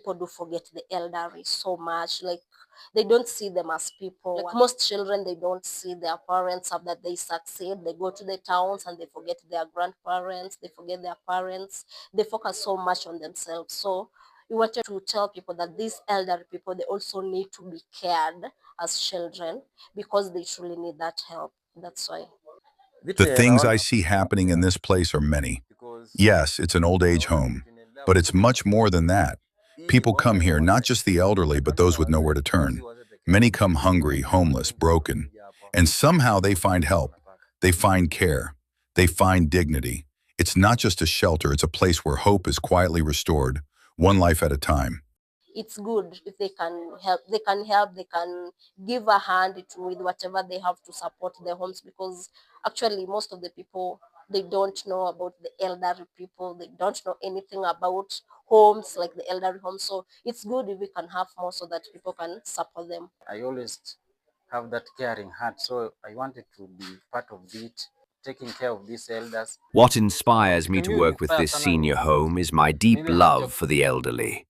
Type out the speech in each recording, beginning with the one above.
people do forget the elderly so much. Like they don't see them as people. Like most children, they don't see their parents after they succeed. They go to the towns and they forget their grandparents. They forget their parents. They focus so much on themselves. So we wanted to tell people that these elderly people, they also need to be cared as children because they truly need that help. That's why. The things I see happening in this place are many. Yes, it's an old age home, but it's much more than that. People come here, not just the elderly, but those with nowhere to turn. Many come hungry, homeless, broken, and somehow they find help. They find care. They find dignity. It's not just a shelter, it's a place where hope is quietly restored, one life at a time. It's good if they can help. They can help. They can give a hand with whatever they have to support their homes because actually most of the people they don't know about the elderly people. They don't know anything about homes like the elderly homes. So it's good if we can have more so that people can support them. I always have that caring heart, so I wanted to be part of it, taking care of these elders. What inspires me to work with this senior home is my deep love for the elderly.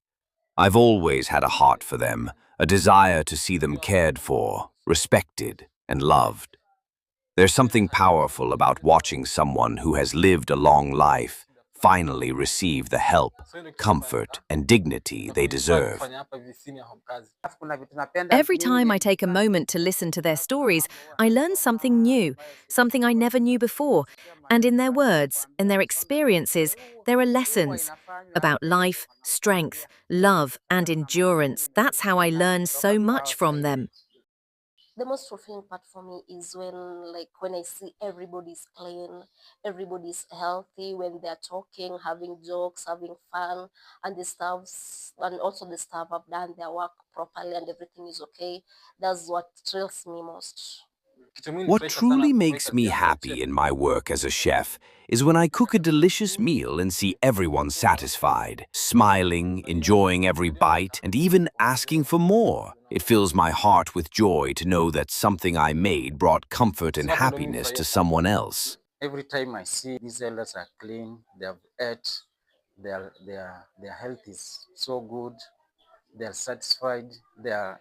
I've always had a heart for them, a desire to see them cared for, respected, and loved. There's something powerful about watching someone who has lived a long life finally receive the help, comfort, and dignity they deserve. Every time I take a moment to listen to their stories, I learn something new, something I never knew before. And in their words, in their experiences, there are lessons about life, strength, love, and endurance. That's how I learn so much from them. The most fulfilling part for me is when I see everybody's clean, everybody's healthy, when they're talking, having jokes, having fun, and the staffs and also the staff have done their work properly and everything is okay. That's what thrills me most. What truly makes me happy in my work as a chef is when I cook a delicious meal and see everyone satisfied, smiling, enjoying every bite, and even asking for more. It fills my heart with joy to know that something I made brought comfort and happiness to someone else. Every time I see these elders are clean, they have ate, their health is so good, they are satisfied, they are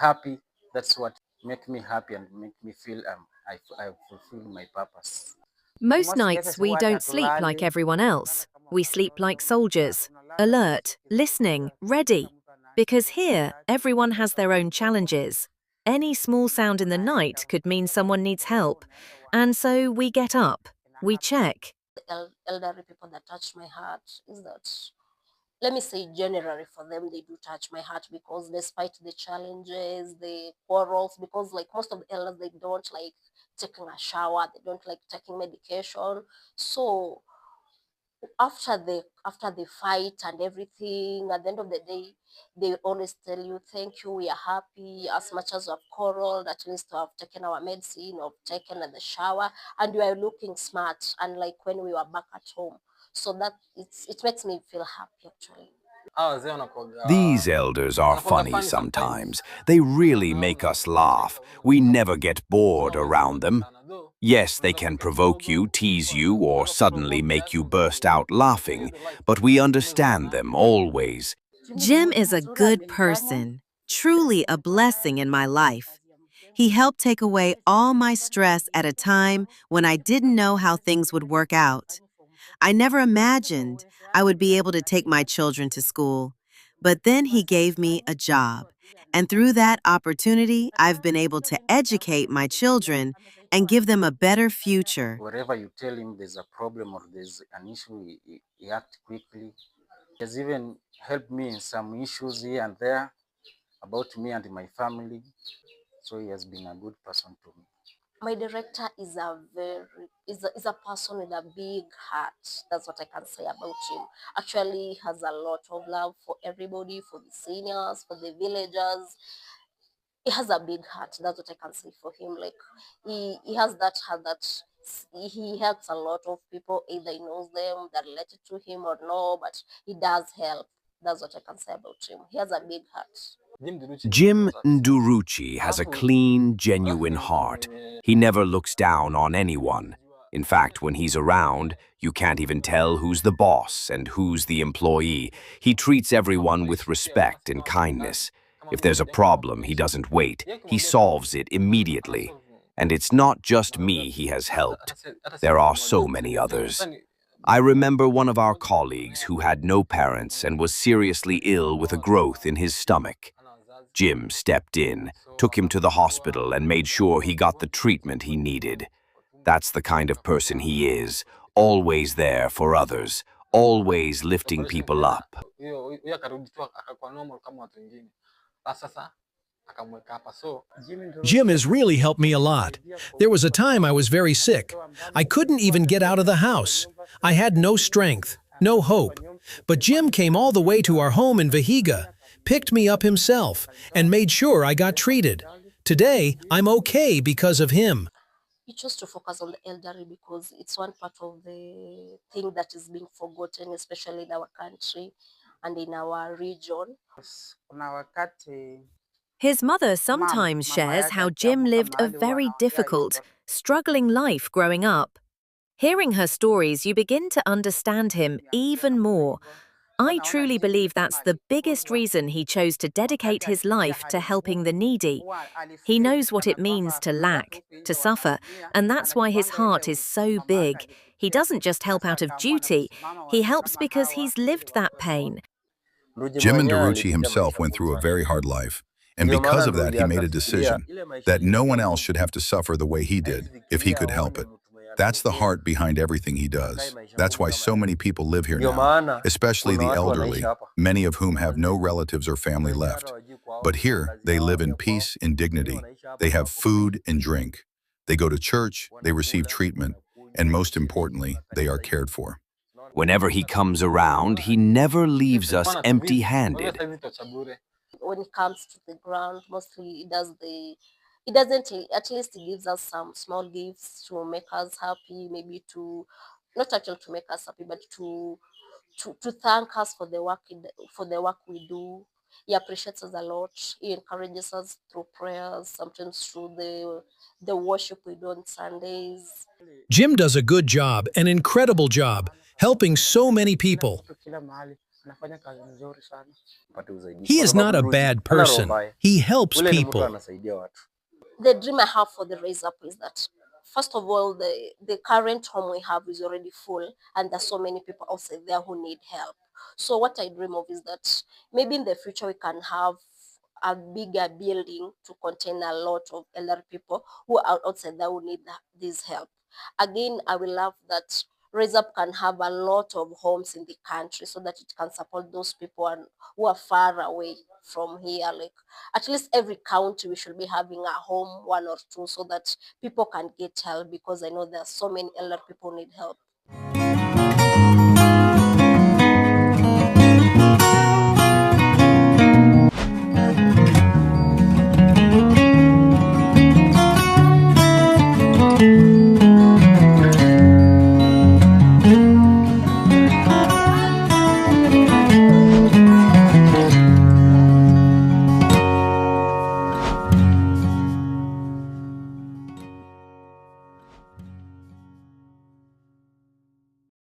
happy. That's what make me happy and make me feel I fulfill my purpose. Most nights we don't sleep like everyone else. We sleep like soldiers, alert, listening, ready. Because here, everyone has their own challenges. Any small sound in the night could mean someone needs help. And so we get up, we check. The elderly people that touch my heart is that, let me say generally for them, they do touch my heart because despite the challenges, the quarrels, because like most of the elders, they don't like taking a shower, they don't like taking medication. So after the fight and everything, at the end of the day, they always tell you, thank you, we are happy as much as we have quarreled, at least to have taken our medicine or taken the shower, and we are looking smart, unlike when we were back at home. So that it makes me feel happy actually. These elders are funny sometimes. They really make us laugh. We never get bored around them. Yes, they can provoke you, tease you, or suddenly make you burst out laughing, but we understand them always. Jim is a good person, truly a blessing in my life. He helped take away all my stress at a time when I didn't know how things would work out. I never imagined I would be able to take my children to school, but then he gave me a job. And through that opportunity, I've been able to educate my children and give them a better future. Wherever you tell him there's a problem or there's an issue, he acts quickly. He has even helped me in some issues here and there about me and my family. So he has been a good person to me. My director is a person with a big heart. That's what I can say about him. Actually, he has a lot of love for everybody, for the seniors, for the villagers. He has a big heart. That's what I can say for him. Like he has that heart that he helps a lot of people. Either he knows them, they're related to him or no, but he does help. That's what I can say about him. He has a big heart. Jim Nduruchi has a clean, genuine heart. He never looks down on anyone. In fact, when he's around, you can't even tell who's the boss and who's the employee. He treats everyone with respect and kindness. If there's a problem, he doesn't wait. He solves it immediately. And it's not just me he has helped. There are so many others. I remember one of our colleagues who had no parents and was seriously ill with a growth in his stomach. Jim stepped in, took him to the hospital, and made sure he got the treatment he needed. That's the kind of person he is, always there for others, always lifting people up. Jim has really helped me a lot. There was a time I was very sick. I couldn't even get out of the house. I had no strength, no hope. But Jim came all the way to our home in Vihiga, picked me up himself, and made sure I got treated. Today, I'm okay because of him. You chose to focus on the elderly because it's one part of the thing that is being forgotten, especially in our country and in our region. His mother sometimes shares how Jim lived a very difficult, struggling life growing up. Hearing her stories, you begin to understand him even more. I truly believe that's the biggest reason he chose to dedicate his life to helping the needy. He knows what it means to lack, to suffer, and that's why his heart is so big. He doesn't just help out of duty, he helps because he's lived that pain. Jim Nduruchi himself went through a very hard life, and because of that he made a decision that no one else should have to suffer the way he did if he could help it. That's the heart behind everything he does. That's why so many people live here now, especially the elderly, many of whom have no relatives or family left. But here, they live in peace and dignity. They have food and drink. They go to church, they receive treatment, and most importantly, they are cared for. Whenever he comes around, he never leaves us empty-handed. When it comes to the ground, mostly it doesn't, at least it gives us some small gifts to make us happy, maybe to, not actually to make us happy, but to thank us for the work for the work we do. He appreciates us a lot. He encourages us through prayers, sometimes through the worship we do on Sundays. Jim does a good job, an incredible job, helping so many people. He is not a bad person. He helps people. The dream I have for the Raise Up is that, first of all, the current home we have is already full, and there's so many people outside there who need help. So what I dream of is that maybe in the future we can have a bigger building to contain a lot of elderly people who are outside there who need this help. Again, I will love that Raise Up can have a lot of homes in the country so that it can support those people who are far away from here. Like at least every county we should be having a home, one or two, so that people can get help, because I know there are so many elderly people who need help.